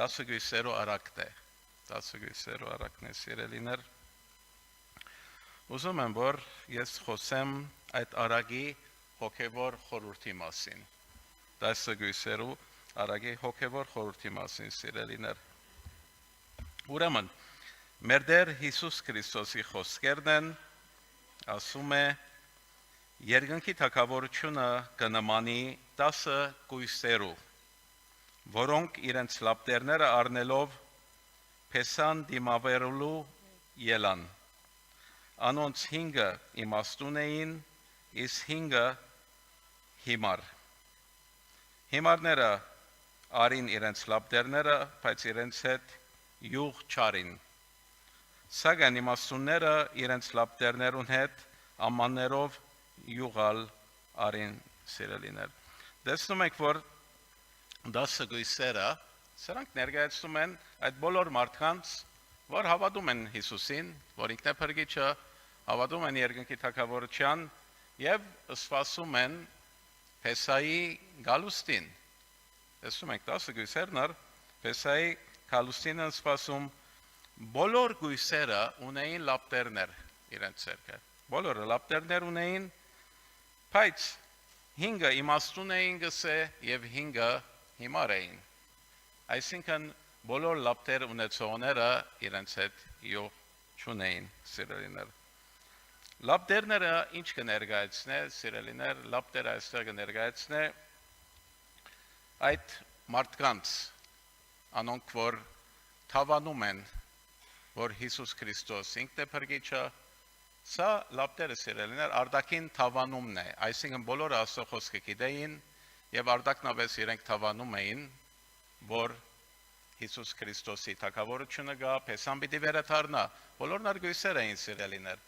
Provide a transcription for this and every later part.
10 գույսերու արակն է։ 10 գույսերու արակն է, սիրելիներ։ Ուզում եմ, որ ես խոսեմ այդ արագի հոգևոր խորհրդի մասին։ 10 գույսերու արագի հոգևոր խորհրդի մասին, սիրելիներ։ Ուրեմն, մեր Տեր Հիսուս Քրիստոսի խոսքերն են, ասում է, երկնքի թագավորությունը կնմանի 10 գույսերու, որոնք իրենց լապտերները առնելով փեսան դիմավորելու ելան։ Անոնց 5-ը իմաստուն էին, իսկ 5-ը հիմար։ Հիմարները արին իրենց լապտերները, բայց իրենց հետ յուղ չարին։ Սակայն իմաստունները իրենց լապտերներուն հետ ամաններով յուղալ արին, սիրելիներ։ Տեսնում եք, որ 10 գույսերը, սրանք ներկայացնում են այդ բոլոր մարդկանց, որ հավատում են Հիսուսին, որ ինքն է փրկիչը, հավատում են երկնքի թագավորության եւ սպասում են Փեսայի գալուստին։ Տեսնում եք 10 գույսերն Փեսայի գալուստին են սպասում։ Բոլոր գույսերը ունեին լապտերներ իրենց ցերկը։ Բոլորը լապտերներ ունեին, բայց 5-ը իմաստուն էին գսե եւ 5-ը հիմար էին։ Այսինքն բոլոր լապտեր ունեցողները իրենց հետ յուղ չունեին, սիրելիներ։ Լապտերները ինչ կներկայացնե, սիրելիներ, լապտերը այստեղ կներկայացնե այդ մարդկանց, անոնք որ թավանում են, որ Հիսուս Քրիստոս ինքն է փրկիչը, սա լապտերը, սիրելիներ, արտաքին թավանումն է, այսինքն բոլորը Աստծո խոսքը գիտեին եւ արտաքնապես իրենք թավանում էին, որ Հիսուս Քրիստոսի թագավորությունը գա, փեսան պիտի վերադառնա, բոլորն արգույսեր էին, սիրելիներ,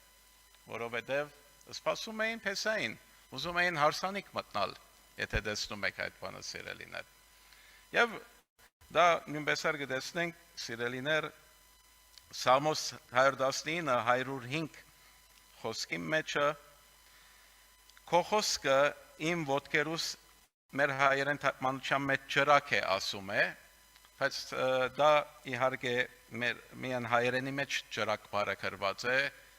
որովհետեւ սպասում էին փեսային, ուզում էին հարսանիք մտնալ, եթե տեսնում եք այդ բանը, սիրելիներ։ Եվ դա նույնպես կտեսնենք, սիրելիներ, Սամոս 119-105 խոսքի մեջը, քո խոսքը իմ ոտքերուս մեր հայերեն թարգմանության մեջ ջրակ է ասում է, բայց դա իհարկե միայն հայերենի մեջ ջրակ բառը գրված է,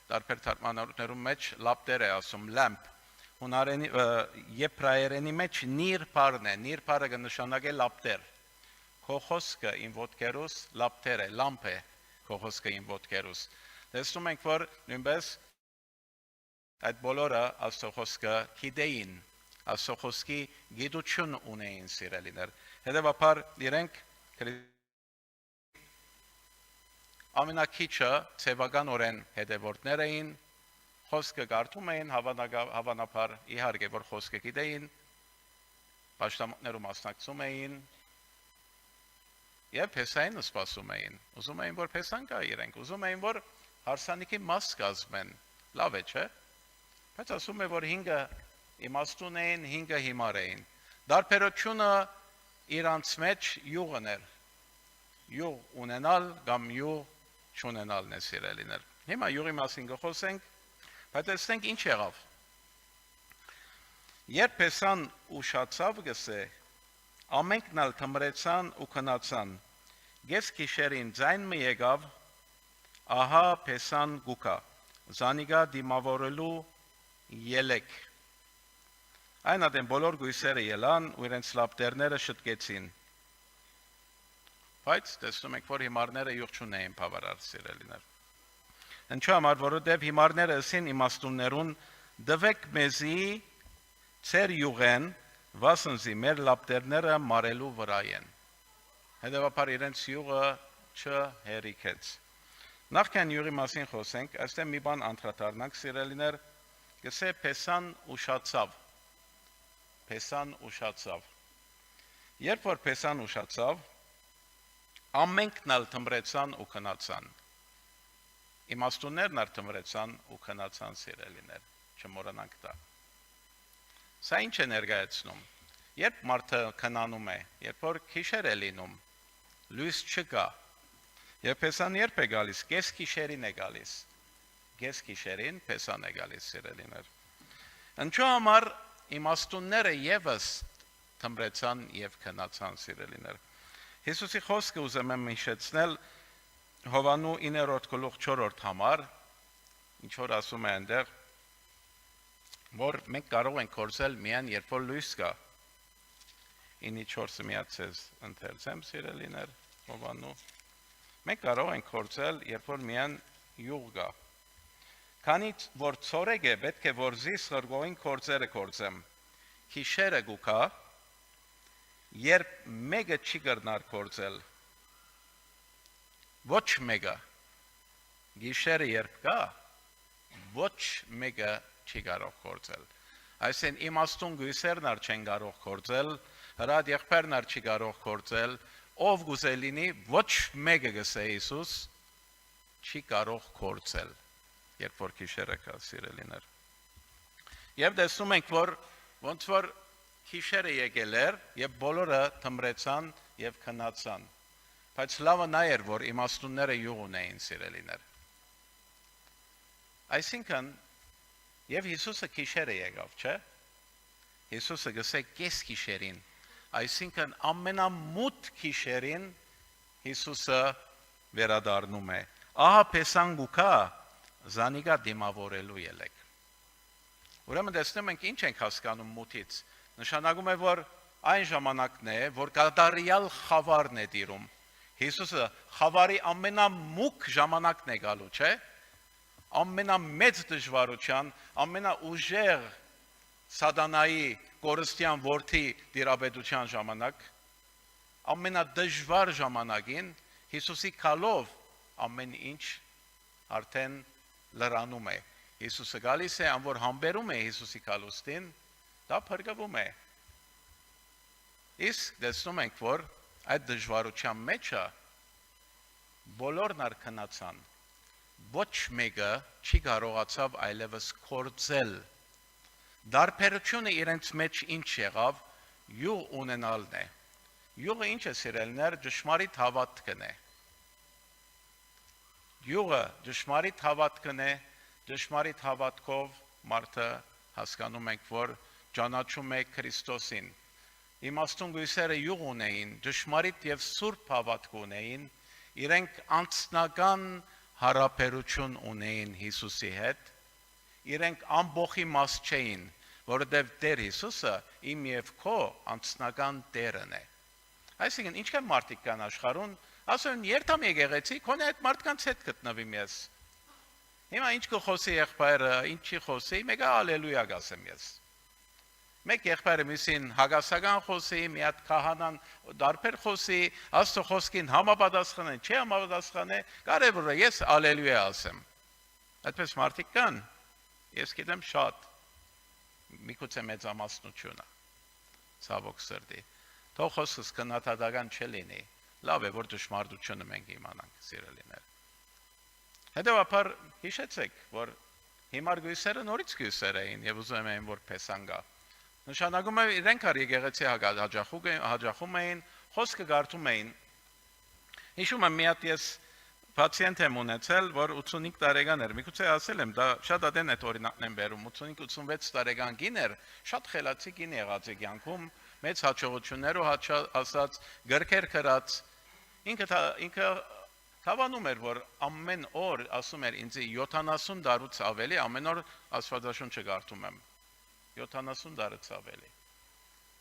տարբեր թարգմանություններում մեջ լապտեր է ասում, լամպ, հունարենի եբրայերենի մեջ նիր բառն է, նիր բառը կնշանակե լապտեր, քո խոսքը իմ ոտքերուս լապտեր է, լամպ է, քո խոսքը իմ ոտքերուս։ Տեսնում ենք, որ նույնպես այդ բոլորը Աստծո խոսքը գիտեին, Աստծո խոսքի գիտություն ունեին, սիրելիներ։ Հետևաբար իրենք ամենակիչը ցեվականորեն հետևորդներ էին, խոսքը կարդում էին, հավանաբար իհարկե որ խոսքը գիտեին, պաշտամունքներում մասնակցում էին եւ Փեսային սպասում էին, ուզում էին որ Փեսան գա իրենք, ուզում էին որ հարսանիքի մաս կազմեն, լավ է, չէ՞։ Բայց ասում է որ 5-ը իմաստուն էին, 5-ը հիմար էին։ Դարբերությունը իրանց մեջ յուղն էր, յուղ ունենալ կամ յուղ չունենալն է, սիրելիներ։ Հիմա յուղի մասին կխոսենք, բայց տեսնենք ինչ եղավ։ Երբ Փեսան ուշացավ գսե, ամենքն ալ թմրեցան ու քնացան, գես գիշերին ձայն մի եկավ, ահա Փեսան գուկա, զանիգա դիմավորելու ելեք։ Այն ադեն բոլոր գույսերը ելան ու իրենց լապտերները շտկեցին։ Բայց տեսնում եք, որ հիմարները յուղ չունեին բավարար, սիրելիներ։ Ինչու համար, որովհետև հիմարները ասին իմաստուններուն, դվեք մեզի ծեր յուղեն, վասնզի մեր լապտերները մարելու վրա են։ Հետևաբար իրենց յուղը չհերիքեց։ Նախքան յուղի մասին խոսենք, այստեղ մի բան անդրադառնանք, սիրելիներ, գսե Փեսան ուշացավ։ Փեսան ուշացավ։ Երբ որ Փեսան ուշացավ, ամենքն ալ թմրեցան ու քնացան։ Իմաստուններն ալ թմրեցան ու քնացան, սիրելիներ, չմոռանանք դա։ Սա ինչ է ներկայացնում։ Երբ մարդը քնանում է, երբ որ գիշեր է լինում, լույս չկա։ Եվ Փեսան երբ է գալիս, կես գիշերին է գալիս։ Կես գիշերին Փեսան է գալիս, սիրելիներ։ Ինչու համար իմաստունները եւս թմրեցան եւ քնացան, սիրելիներ։ Հիսուսի խոսքը ուզում եմ հիշեցնել Հովանու 9-րդ գլուխ 4-րդ համար, ինչ որ ասում է այնտեղ, որ մենք կարող ենք կործել միայն երբ որ լույս կա։ 9:4-ը միացես ընթերցեմ, սիրելիներ, Հովանու։ Մենք կարող ենք կործել, երբ որ միայն յուղ կա։ Քանի որ ցորեկ է, պետք է որ զիս խրգողին կործերը կործեմ։ Հիշերը գուքա, երբ մեկը չի կրնար կործել։ Ոչ մեկը։ Գիշերը երբ կա, ոչ մեկը չի կարող կործել։ Այսինքն իմաստուն գույսերն ար չեն կարող կործել, հրադ եղբայրն ար չի կարող կործել, ով գուզե լինի, ոչ մեկը գսե Հիսուս չի կարող կործել, երբ որ գիշերը կա, սիրելիներ։ Եվ տեսնում ենք, որ ոնց որ գիշերը եկել էր, եւ բոլորը թմրեցան եւ քնացան։ Բայց լավը նա էր, որ իմաստունները յուղ ունեին, սիրելիներ։ Այսինքն եւ Հիսուսը գիշերը եկավ, չէ՞։ Հիսուսը գսե կես գիշերին, այսինքն ամենամութ գիշերին Հիսուսը վերադառնում է։ Ահա Պեսանգուկա զանիգա դիմավորելու ելեք։ Ուրեմն տեսնում ենք ինչ ենք հասկանում մութից։ Նշանակում է, որ այն ժամանակն է, որ կատարյալ խավարն է տիրում։ Հիսուսը խավարի ամենամուկ ժամանակն է գալու, չէ՞։ Ամենամեծ դժվարության, ամենաուժեղ սատանայի կորստյան որդի դիրաբեդության ժամանակ, ամենադժվար ժամանակին Հիսուսի քալով ամեն ինչ արդեն լրանում է։ Հիսուսը գալիս է, անոր համբերում է Հիսուսի քալուստին, դա փրկվում է։ Իսկ տեսնում ենք, որ այդ դժվարության մեջը բոլորն արքնացան։ Ոչ մեկը չի կարողացավ այլևս կործել։ Դարբերությունը իրենց մեջ ինչ եղավ, յուղ ունենալն է։ Յուղը ինչ է, սիրելիներ, ճշմարիտ հավատքն է։ Յուղը ճշմարիտ հավատքն է, ճշմարիտ հավատքով մարդը հասկանում ենք, որ ճանաչում է Քրիստոսին։ Իմաստուն գույսերը յուղ ունեին, ճշմարիտ եւ սուրբ հավատք ունեին, իրենք անձնական հարաբերություն ունեին Հիսուսի հետ, իրենք ամբողի մաս չէին, որովհետև Տեր Հիսուսը իմ եւ քո անձնական Տերն է։ Այսինքն ինչքան մարդիկ կան աշխարհում, ասում են երթամ եկեղեցի, քոնե այդ մարդկանց հետ գտնվիմ ես։ Հիմա ինչ կխոսի եղբայրը, ինչի խոսի, մեկը ալելույա գասեմ ես։ Մեկ եղբայրը մյուսին հագասական խոսի, մի հատ քահանան դարբեր խոսի, Աստծո խոսքին համապատասխան է, չի համապատասխան է, կարևորը ես ալելույա ասեմ։ Այդպես մարդիկ կան, ես գիտեմ շատ, միգուցե մեծամասնությունը, ցավոք սրտի։ Թող խոսքս քննադատական չլինի, լավ է, որ ճշմարտությունը մենք իմանանք, սիրելիներ։ Հետևաբար հիշեցեք, որ հիմար գույսերը նորից գույսեր էին եւ ուզում էին, որ Պեսան գա։ Նշանակում է իրենք ար եկեղեցի հաջախում էին, խոսքը կարդում էին։ Հիշում եմ մի հատ ես պացիենտ եմ ունեցել, որ 85 տարեկան էր, միգուցե ասել եմ, դա շատ ադեն այդ օրինակն եմ բերում, 85-86 տարեկան կին էր, շատ խելացի կին եղած է կյանքում, մեծ հաջողություններով ասած, գրքեր գրած, ինքը հավանում էր, որ ամեն օր ասում էր ինձ 70 տարուց ավելի, ամեն օր Աստվածաշունչը կարդում եմ, 70 տարուց ավելի։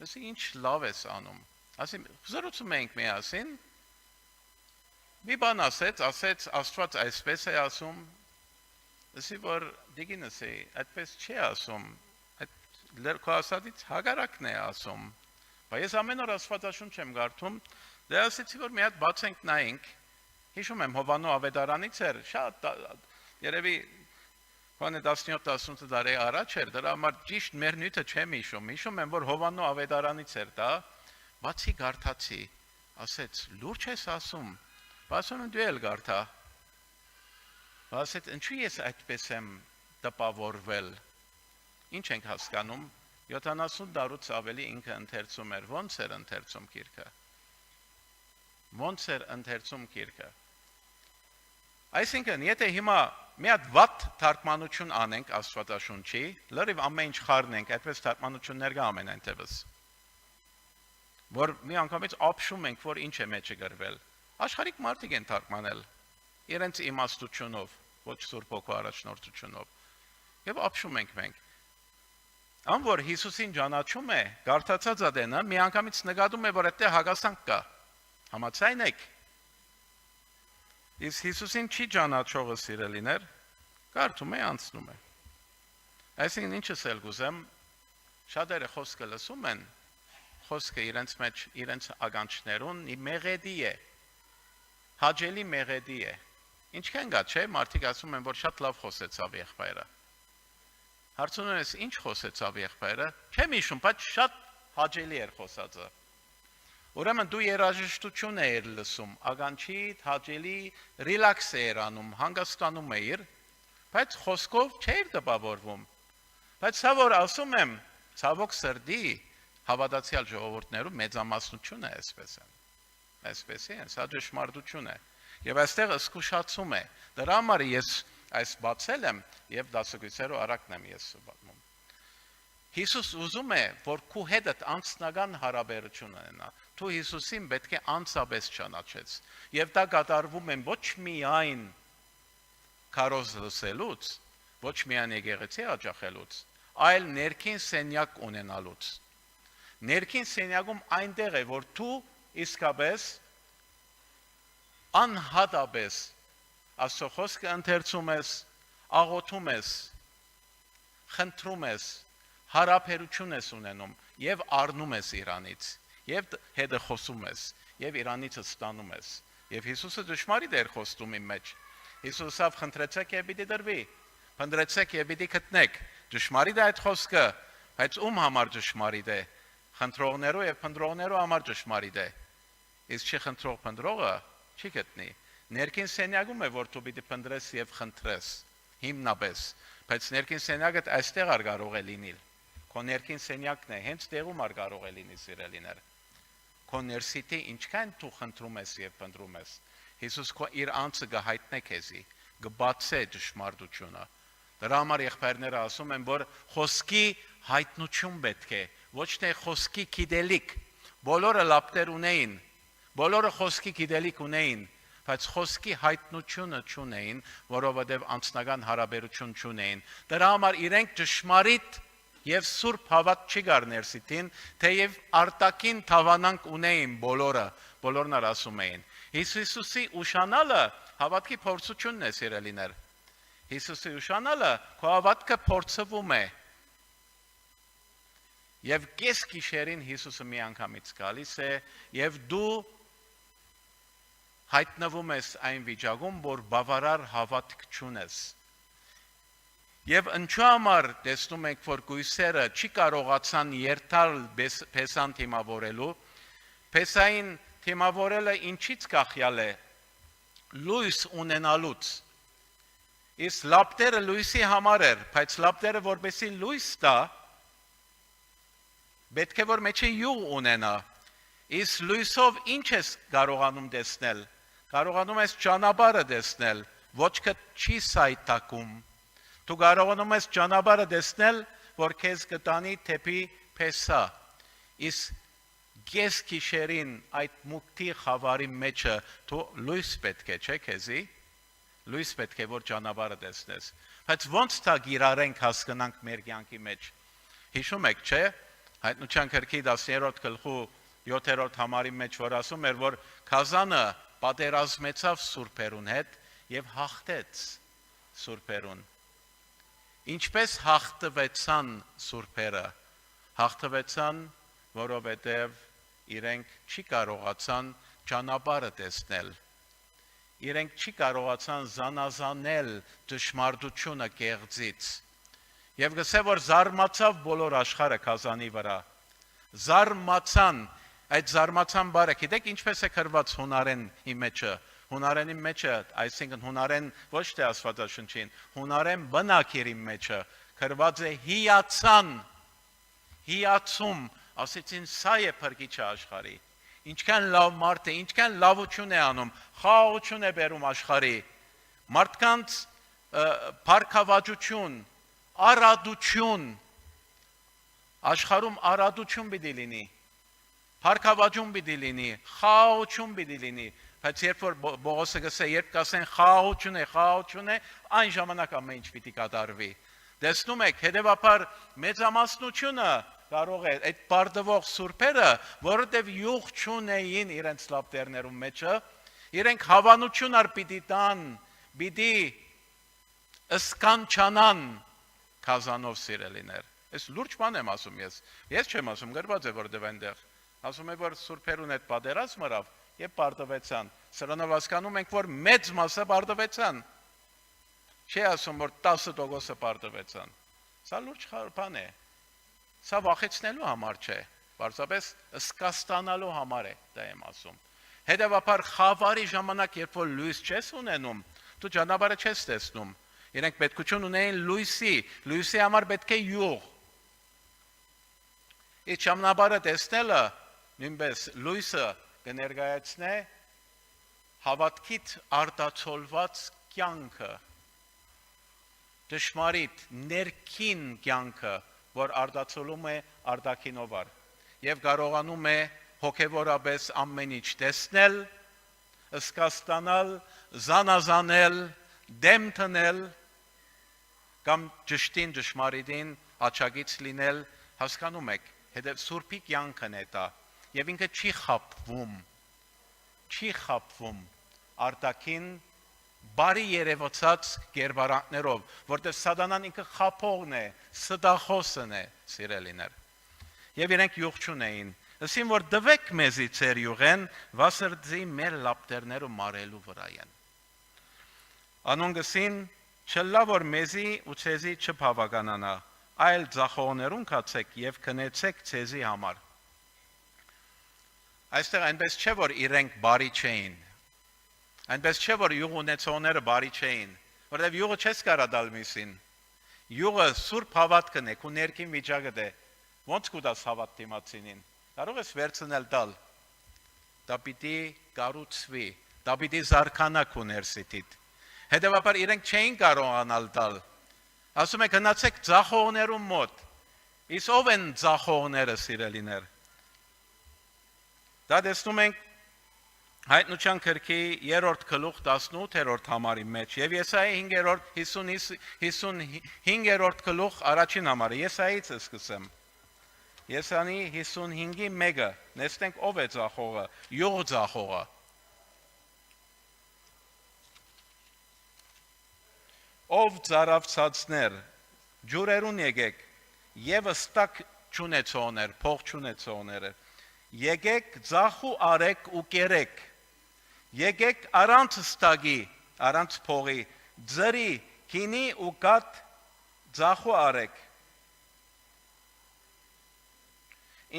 Դες ինչ լավ ես անում։ Ասեմ, զրուցում ենք միասին, մի բան ասեց Աստված այսպես է ասում, դեսի որ դիգինս է, այդպես չի ասում, այդ քո ասածից հակառակն է ասում։ Բայց ես ամեն օր Աստվածաշունչ եմ կարդում, դե ասեցի որ մի հատ բացենք նայենք։ Հիշում եմ Հովանու ավետարանից էր, շատ երևի քոնե 17-18 տարի առաջ էր, դրա համար ճիշտ մեր նյութը չեմ հիշում։ Հիշում եմ որ Հովանու ավետարանից էր դա, բացի կարդացի, ասեց լուրջ ես ասում, ասում դու էլ կարդա։ Ասեց ինչու ես այդպես եմ տպավորվել։ Ինչ ենք հասկանում, 70 տարուց ավելի ինքը ընթերցում էր, ոնց էր ընթերցում գիրքը։ Ոնց էր ընթերցում գիրքը։ Այսինքն, եթե հիմա մի հատ վատ թարգմանություն անենք Աստվածաշունչի, լրիվ ամեն ինչ խառնենք, այդպես թարգմանություններ կա ամենայն տևս։ որ մի անգամից ապշում ենք, որ ինչ է մեջը գրվել։ Աշխարհիկ մարդիկ են թարգմանել իրենց իմաստությունով, ոչ Սուրբ Հոգու առաջնորդությունով։ Եվ ապշում ենք մենք։ Ան որ Հիսուսին ճանաչում է, գարթացած ադենը մի անգամից նկատում է, որ այդտեղ հագասանք կա։ Համաձայն եք։ Իսկ Հիսուսին չի ճանաչողը սիրելիներ, կարդում է, անցնում է։ Այսինքն ինչս էլ գուզեմ, շատերը խոսքը լսում են, խոսքը իրենց մեջ, իրենց ականջներուն մեղեդի է, հաճելի մեղեդի է։ Ինչքան գա, չէ, մարդիկ ասում են, որ շատ լավ խոսեցավ եղբայրը։ Հարցնում ես, ինչ խոսեցավ եղբայրը, չեմ հիշում, բայց շատ հաճելի էր խոսածը։ Ուրեմն դու երաժշտություն էիր լսում, ականջիդ հաճելի ռիլաքս էիր անում, հանգստանում էիր, բայց խոսքով չէիր տպավորվում։ Բայց սա որ ասում եմ, ցավոք սրտի հավատացյալ ժողովուրդներում մեծամասնությունը այսպես է, սա ճշմարտություն է։ Եվ այստեղ զսկուշացում է։ Դրա համար ես այս բացել եմ եւ դասագույցերով արագն եմ ես պատմում։ Հիսուս ուզում է, որ քու հետ անձնական հարաբերություն ունենա։ Դու Հիսուսին պետք է անձապես ճանաչես։ Եվ դա կատարվում է ոչ միայն քարոզ լսելուց, ոչ միայն եկեղեցի աջակցելուց, այլ ներքին սենյակ ունենալուց։ Ներքին սենյակում այնտեղ է, որ դու իսկապես անհատապես Աստծո խոսքը ընթերցում ես, աղոթում ես, խնդրում ես, հարաբերություն ես ունենում եւ առնում ես Իրանից, եւ հետը խոսում ես, եւ Իրանից ստանում ես։ Եվ Հիսուսը ճշմարիտ էր խոստում իմ մեջ։ Հիսուսը խնդրեցեք եւ պիտի դրվի, փնտրեցեք եւ պիտի գտնեք։ Ճշմարիտ է այդ խոսքը, բայց ում համար ճշմարիտ է։ Խնդրողներու եւ փնտրողներու համար ճշմարիտ է։ Իսկ չխնդրող փնտրողը չի գտնի։ Ներքին սենյակում է, որ դու պիտի փնտրես եւ խնդրես, հիմնապես, բայց ներքին սենյակը այստեղ կարող է լինել։ Քո ներքին սենյակն է, հենց տեղում կարող է լինի սիրելիներ։ Քո ներսիտի ինչքան դու խնդրում ես եւ փնտրում ես։ Հիսուս քո իր անձը կհայտնե քեզի, կբացե ճշմարտությունը։ Դրա համար եղբայրները ասում են, որ խոսքի հայտնություն պետք է, ոչ թե խոսքի գիտելիք։ Բոլորը լապտեր ունեին, բոլորը խոսքի գիտելիք ունեին, բայց խոսքի հայտնությունը չունեին, որովհետև անձնական հարաբերություն չունեին։ Դրա համար իրենք ճշմարիտ եւ սուրբ հավատ չի գար ներսիտին, թեև արտաքին թավանանք ունեին բոլորն ասում էին։ Հիսուսի ուշանալը հավատքի փորձությունն է, սիրելիներ։ Հիսուսի ուշանալը քո հավատքը փորձվում է։ Եվ կես գիշերին Հիսուսը մի անգամից գալիս է եւ դու հայտնվում ես այն վիճակում, որ բավարար հավատք չունես։ Եվ ինչու համար տեսնում ենք, որ գույսերը չի կարողացան երթալ Փեսան թիմավորելու, Փեսային թիմավորելը ինչից կախյալ է։ Լույս ունենալուց։ Իսկ լապտերը լույսի համար էր, բայց լապտերը որպեսի լույս տա, պետք է որ մեջը յուղ ունենա։ Իսկ լույսով ինչ ես կարողանում տեսնել։ Կարողանում ես ճանապարհը տեսնել, ոչ թե չի սայթակում։ Դու կարողանում ես ճանապարհը տեսնել, որ քեզ կտանի թեպի Փեսա։ Իսկ կես գիշերին այդ մուկտի խավարի մեջը դու լույս պետք է, չէ՞ քեզի։ Լույս պետք է որ ճանապարհը տեսնես։ Բայց ոնց դա գիրարենք հասկանանք մեր կյանքի մեջ։ Հիշում եք, չէ՞։ Հայտնության գրքի 10-րդ գլխու 7-րդ համարի մեջ որ ասում էր, որ Քազանը պատերազմեցավ սուրբերուն հետ եւ հաղթեց սուրբերուն։ Ինչպես հաղթվեցան սուրբերը։ Հաղթվեցան, որովհետեւ իրենք չի կարողացան ճանապարհը տեսնել։ Իրենք չի կարողացան զանազանել ճշմարտությունը կեղծից։ Եվ գսե որ զարմացավ բոլոր աշխարհը Քազանի վրա։ Զարմացան, այդ զարմացան բարը, գիտեք ինչպես է գրված հունարենի մեջը։ Հունարենի մեջը, այսինքն հունարեն ոչ թե Աստվածաշնչին, հունարեն բնակիրի մեջը գրված է հիացան, հիացում, ասեցին սա է փրկիչը աշխարհի։ Ինչքան լավ մարդ է, ինչքան լավություն է անում, խաղաղություն է բերում աշխարհի։ Մարդկանց փառքավաճություն, առատություն, աշխարհում առատություն պիտի լինի։ Փառքավաճում պիտի լինի, խաղաղություն պիտի լինի, բայց երբ որ Պողոսը գսե, երբ կասեն խաղաղություն է, այն ժամանակ ամեն ինչ պիտի կատարվի։ Տեսնում եք, հետևաբար մեծամասնությունը կարող է այդ բարդվող սուրբերը, որովհետև յուղ չունեին իրենց լապտերներում մեջը, իրենք հավանություն ար պիտի տան, պիտի ըսկանչանան քազանով սիրելիներ։ Այս լուրջ բան եմ ասում ես չեմ ասում, գրված է որտեղ այնտեղ, ասում է որ սուրբերուն այդ պատերազմը ռավ եւ բարդվեցան, սրանով հասկանում ենք որ մեծ մասը բարդվեցան, չի ասում որ 10% բարդվեցան, սա լուրջ բան է, սա վախեցնելու համար չէ, պարզապես ըսկաստանալու համար է դա եմ ասում, հետևաբար խավարի ժամանակ երբ որ լույս չես ունենում, դու ճանապարհը չես տեսնում, իրենք պետքություն ունեին լույսի համար պետք է յուղ, Այդ ճանապարհը տեսնելը նույնպես լույսը կներկայացնե հավատքիդ արտացոլված կյանքը, դժմարիտ ներքին կյանքը, որ արտացոլում է արտաքինով եւ կարողանում է հոգեվորապես ամեն ինչ տեսնել, ըսկաստանալ, զանազանել, դեմ տնել կամ ճշտին դժմարիտին աչագից լինել, հասկանում եք, հետո սուրբի կյանքն է դա եւ ինքը չի խապվում արտաքին բարի երևացած կերպարանքներով, որտեղ սատանան ինքը խափողն է, ստախոսն է, սիրելիներ։ Եվ իրենք յուղ չունեին, ասին որ դվեք մեզի ծեր յուղեն, վասրձի մեր լապտերները մարելու վրա են։ Անոնք ասին, չլա որ մեզի ու ցեզի չբավականանա, այլ ձախողներուն կացեք եւ քնեցեք ցեզի համար։ Այստեղ այնպես չէ որ իրենք բարի չէին։ Այնպես չէ որ յուղ ունեցողները բարի չէին, որովհետև յուղը չես կարա դալ միսին։ Յուղը սուրբ հավատքն է, քո ներքին վիճակը է։ Ոնց կուտաս հավատ դիմացինին։ Կարող ես վերցնել տալ։ Դա պիտի կառուցվի, դա պիտի զարգանա քո ներսիտիդ։ Հետևաբար իրենք չէին կարողանալ տալ։ Ասում եք գնացեք ձախողներուն մոտ։ Իսկ ով են ձախողները, սիրելիներ։ Դա տեսնում ենք Հայտնության գրքի 3-րդ գլուխ 18-րդ համարի մեջ եւ Եսայի 55-րդ գլուխ առաջին համարը Եսայից սկսեմ Եսանի 55-ի 1-ը նստենք ով է ձախողը յուղ ձախողը Ով ծարավցածներ ջուրերուն եկեք եւ ըստակ չունեցողներ փող չունեցողները եկեք ձախու արեք ու կերեք Եկեք առանց ստագի, առանց փողի, ձրի, քինի ու կատ ձախու արեք։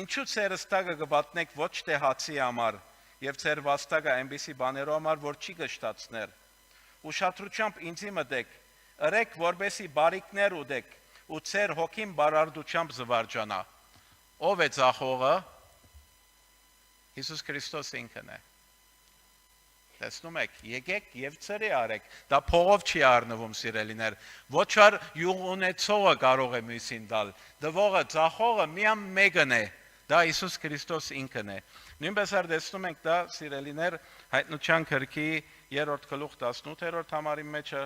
Ինչու ձեր ստագը կպատնեք ոչ թե հացի համար եւ ձեր վաստակը այնպիսի բաներով համար, որ չի կշտացներ։ Ուշադրությամբ ինձի մտեք, ըրեք որբեսի բարիկներ ուտեք ու ձեր հոգին բարարդությամբ զվարճանա։ Ով է ձախողը։ Հիսուս Քրիստոս ինքն է։ Տեսնում եք, եկեք եւ ծրի արեք, դա փողով չի առնվում սիրելիներ, ոչ არ յուղ ունեցողը կարող է մյուսին տալ, դվողը, ձախողը միայն մեկն է, դա Հիսուս Քրիստոս ինքն է։ Նույնպես არ տեսնում ենք դա սիրելիներ Հայտնության գրքի 3-րդ գլուխ 18-րդ համարի մեջը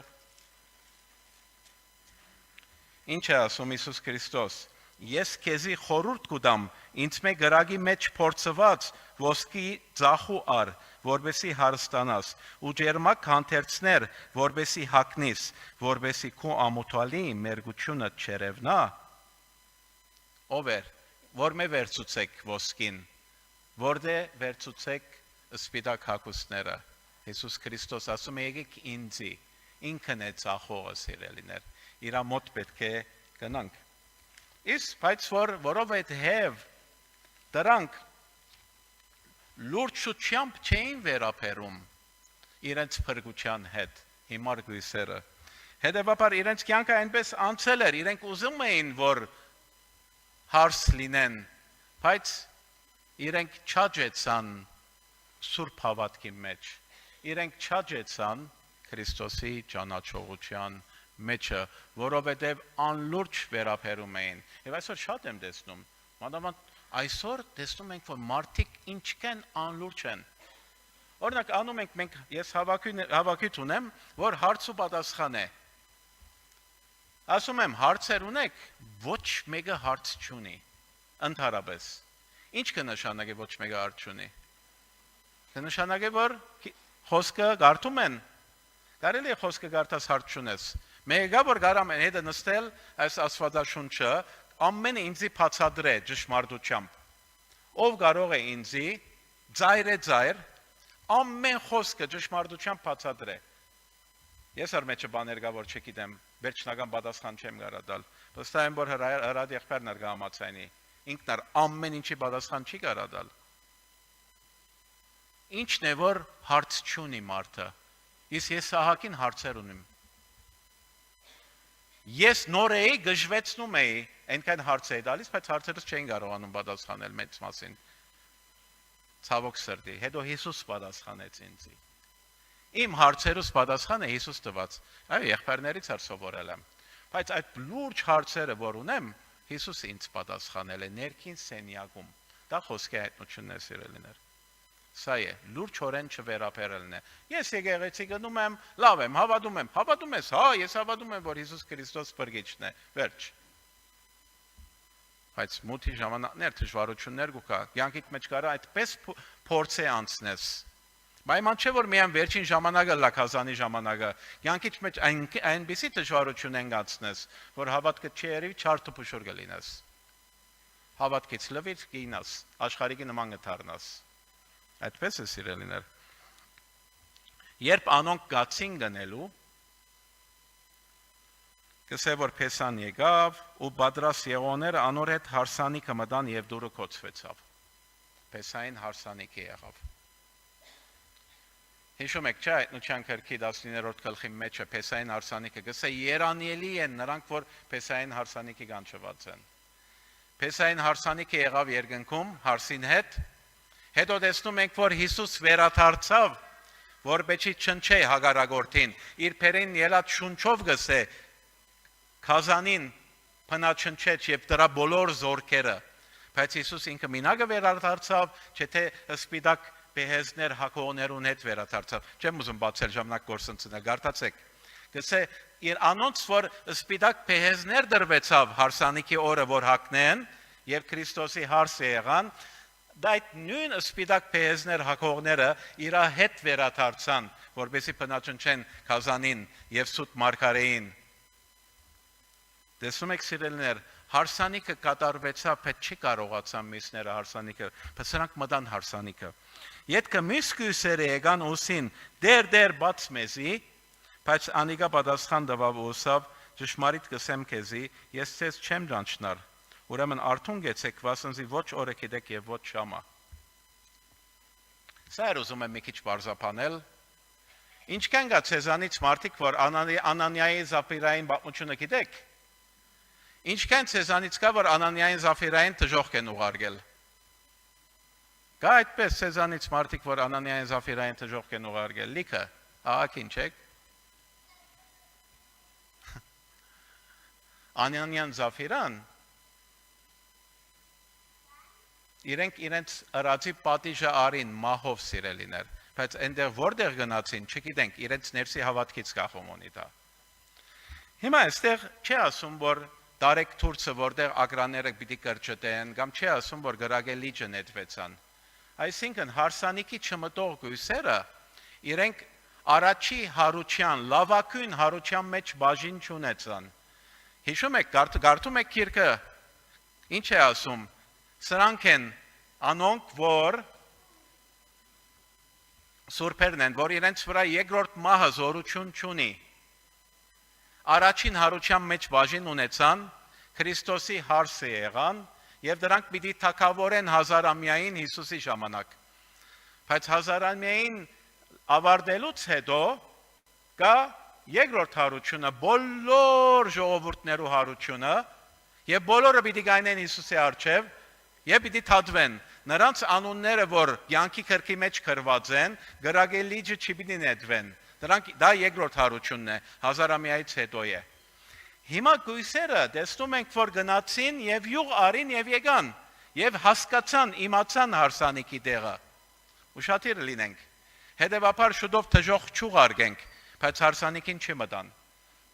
Ինչ է ասում Հիսուս Քրիստոս Ես քեզի խորհուրդ կուտամ ինձ մե գրագի մեջ փորձված ոսկի ձախու ար որբեսի հարստանաս ու ջերմակ հանդերձներ որբեսի հակնիս որբեսի քո ամոթալի մերգությունը չերևնա ով է որ մե վերցուցեք ոսկին որտե վերցուցեք սպիտակ հագուստները Հիսուս Քրիստոս ասում է եկեք ինձի ինքն է ձախողը սիրելիներ իր մոտ պետք է գնանք Իսկ բայց որովհետև դրանք լուրջությամբ չէին վերապերում իրենց փրկության հետ հիմար գույսերը հետևաբար իրենց կյանքը այնպես անցել էր իրենք ուզում էին որ հարս լինեն բայց իրենք չաճեցան սուրբ հավատքի մեջ իրենք չաճեցան Քրիստոսի ճանաչողության մեջը, որովհետև անլուրջ վերապերում էին։ Եվ այսօր շատ եմ տեսնում, մանավանդ Այսօր տեսնում ենք, որ մարդիկ ինչքան անլուրջ են։ Օրինակ անում ենք մենք, ես հավաքույթ ունեմ, որ հարց ու պատասխան է։ Ասում եմ, հարցեր ունեք, ոչ մեկը հարց չունի, ընդհանրապես։ Ինչ կնշանակի ոչ մեկը հարց չունի։ Կնշանակի, որ խոսքը կարդում են, կարելի է խոսքը կարդաս հարց չունես։ Մեկը որ կարամ են հետը նստել այս աստվածաշունչը, ամենը ինձի բացադրե ճշմարտությամբ։ Ով կարող է ինձի ծայր ամեն խոսքը ճշմարտությամբ բացադրե։ Ես արմեջը բաներ կա որ չգիտեմ, վերջնական պատասխան չեմ կարող տալ։ Վստահ եմ որ հրադ եղբայրն արկա համացայնի։ Ինքն ամեն ինչի պատասխան չի կարող տալ։ Ինչն է որ հարց չունի մարդը։ Ես Սահակին հարցեր ունեմ։ Ես նոր էի գժվեցնում էի, այնքան հարց էի տալիս, բայց հարցերս չէին կարողանում պատասխանել մեծ մասին։ Ցավոք սրտի, հետո Հիսուս պատասխանեց ինձ։ Իմ հարցերս պատասխանը Հիսուս տված։ Այո, եղբայրներից էր սովորել եմ։ Բայց այդ լուրջ հարցերը, որ ունեմ, Հիսուս ինձ պատասխանել է ներքին սենյակում։ Դա խոսքի հայտնությունն է սիրելիներ։ Սա է, լուրջորեն չվերապերելն է։ Ես եկեղեցի գնում եմ, լավ եմ, հավատում ես, հա, ես հավատում եմ, որ Հիսուս Քրիստոս փրկիչն է, վերջ։ Բայց մութի ժամանակներ դժվարություններ կա, կյանքիդ մեջ կարա այդպես փորձ է անցնես։ Պայման չէ, որ միայն վերջին ժամանակը լաքազանի ժամանակը, կյանքիդ մեջ այնպիսի դժվարություն են անցնես, որ հավատքը չի երևի չարթ ու փշուր կլինես։ Հավատքից լվից կինաս, աշխարհիկի նման կդառնաս։ Այդպես է սիրելիներ։ Երբ անոնք գացին գնելու, կսե որ Փեսան եկավ ու պատրաստ եղողները անոր հետ հարսանիքը մտան եւ դուրը կոչվեցավ։ Փեսային հարսանիքը եղավ։ Հիշում եք, չէ՞, այդնության քրքի 19-րդ գլխի մեջ է Փեսային հարսանիքը, կսե երանելի են նրանք, որ Փեսային հարսանիքի կանչված են։ Փեսային հարսանիքը եղավ երկնքում հարսին հետ։ Հետո տեսնում ենք, որ Հիսուս վերադարձավ, որպեսզի չնչե հագարագորտին, իր փերին ելած շունչով գսե քազանին փնաչնչեց եւ դրա բոլոր զորքերը։ Բայց Հիսուս ինքը մինագը վերադարձավ, չէ թե սպիտակ բեհեզներ հակողներուն հետ վերադարձավ։ Չեմ ուզում բացել ժամանակ գործընծնը, գարտացեք։ Գսե իր անոնց որ սպիտակ բեհեզներ դրվեցավ հարսանիքի օրը որ հակնեն եւ Քրիստոսի հարսը եղան, դա այդ նույն սպիտակ բեհեզներ հակողները իրա հետ վերադարձան, որպեսզի փնաչնչեն քազանին եւ սուտ մարգարեին։ Տեսնում եք սիրելիներ, հարսանիքը կատարվեցավ, բայց չի կարողացան միսները հարսանիքը, բայց նրանք մտան հարսանիքը։ Ետքը միս կույսերը եկան ուսին, դեր բաց մեզի, բայց անիկա պատասխան տվավ ուսավ, ճշմարիտ կսեմ քեզի, ես ցեզ չեմ ճանչնար, ուրեմն արթուն գեցեք, վասնզի ոչ օրը գիտեք եւ ոչ ժամը։ Սա ուզում եմ մի քիչ բարձրապանել։ Ինչքան կա ցեզանից մարդիկ, որ Անանիայի Զաֆիրային պատմությունը գիտեք։ Ինչքան ցեզանից կա, որ Անանիային Զաֆիրային դժոխք են ուղարկել։ Կա այդպես ցեզանից մարդիկ, որ Անանիային Զաֆիրային դժոխք են ուղարկել։ Լիքը, ահագին չեք։ Անանիան Զաֆիրան իրենց արածի պատիժը արին մահով սիրելիներ, բայց այնտեղ որտեղ գնացին, չգիտենք, իրենց ներսի հավատքից կախում ունի դա։ Հիմա այստեղ չի ասում, որ Տարեկ Թուրցը, որտեղ ագրաները պիտի կրճտեն, կամ չի ասում, որ գրագելիճը նետվեցան։ Այսինքն հարսանիքի չմտող գույսերը իրենք առաջի հարության, լավագույն հարության մեջ բաժին չունեցան։ Հիշում եք, կարդում եք գիրքը, ինչ է ասում, սրանք են անոնք, որ սուրբերն են, որ իրենց վրա երկրորդ մահը զորություն չունի։ Առաջին հարության մեջ բաժին ունեցան, Քրիստոսի հարսը եղան, եւ դրանք պիտի թակավորեն հազարամյային Հիսուսի ժամանակ։ Բայց հազարամյային ավարտելուց հետո կա երկրորդ հարությունը, բոլոր ժողովուրդներու հարությունը, եւ բոլորը պիտի գայնեն Հիսուսի առջև եւ պիտի թադվեն։ Նրանց անունները, որ յանքի քրքի մեջ գրված են, գրագելիճը չպիտի նետվեն։ Դա երկրորդ հարությունն է, հազարամյայից հետո է։ Հիմա գույսերը տեսնում ենք, որ գնացին եւ յուղ արին եւ եկան։ եւ հասկացան, իմացան հարսանիքի տեղը։ Ուշադիր լինենք։ Հետևաբար շուտով թժող չուղարկենք, բայց հարսանիքին չմտան։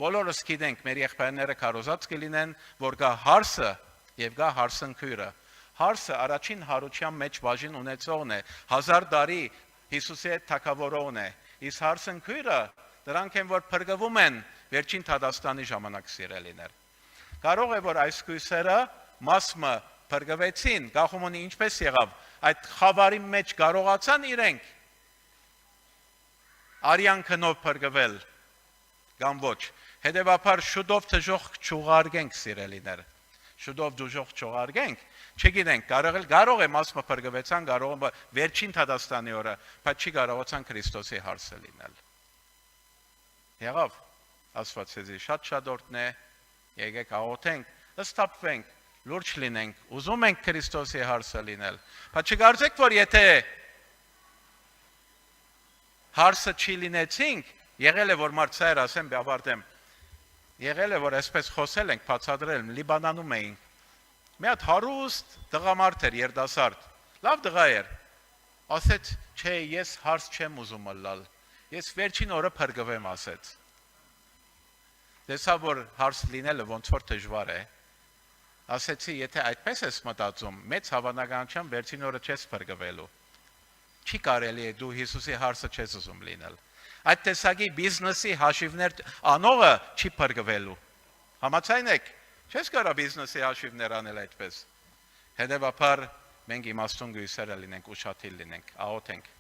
Բոլորս գիտենք, մեր եղբայրները կարոզած կլինեն, որ գա հարսը եւ գա հարսնքույրը։ Հարսը առաջին հարության մեջ բաժին ունեցողն է, 1000 տարի Հիսուսի հետ թագավորողն է։ Իսկ հարսնքույրը դրանք են, որ փրկվում են վերջին Թադաստանի ժամանակ սիրելիներ։ Կարող է որ այս կույսերը մասը փրկվեցին, գախումոնի ինչպես եղավ, այդ խավարի մեջ կարողացան իրենք արյան քնով փրկվել կամ ոչ։ Հետևաբար շուտով թժող չուղարկենք սիրելիներ։ Շուտով դժող չուղարկենք, չգիտենք, կարող է մասը փրկվեցան, կարող է վերջին Թադաստանի օրը, բայց չի կարողացան Քրիստոսի հարսը լինել։ Եղավ, Աստվածեզի շատ օրհն է, եկեք աղոթենք, հստապվենք, լուրջ լինենք, ուզում ենք Քրիստոսի հարսը լինել, բայց չկարծեք, որ եթե հարսը չի լինեցինք, եղել է, որ մարդսայր ասեմ, բավարտեմ, եղել է, որ այսպես խոսել ենք, բացատրել, Լիբանանում էինք, մի հատ հարուստ տղամարդ էր, երդասարդ, լավ տղա էր, ասեց, չէ, ես հարս չեմ ուզում ըլլալ, ես վերջին օրը փրկվեմ, ասեց։ Տեսա, որ հարս լինելը ոնց որ դժվար է, ասեցի, եթե այդպես ես մտածում, մեծ հավանականությամբ վերջին օրը չես փրկվելու։ Չի կարելի է դու Հիսուսի հարսը չես ուզում լինել։ Այդ տեսակի բիզնեսի հաշիվներ անողը չի փրկվելու։ Համաձայն եք, չես կարող բիզնեսի հաշիվներ անել այդպես։ Հետևաբար մենք իմաստուն գույսերը լինենք, ուշադիր լինենք, աղոթենք։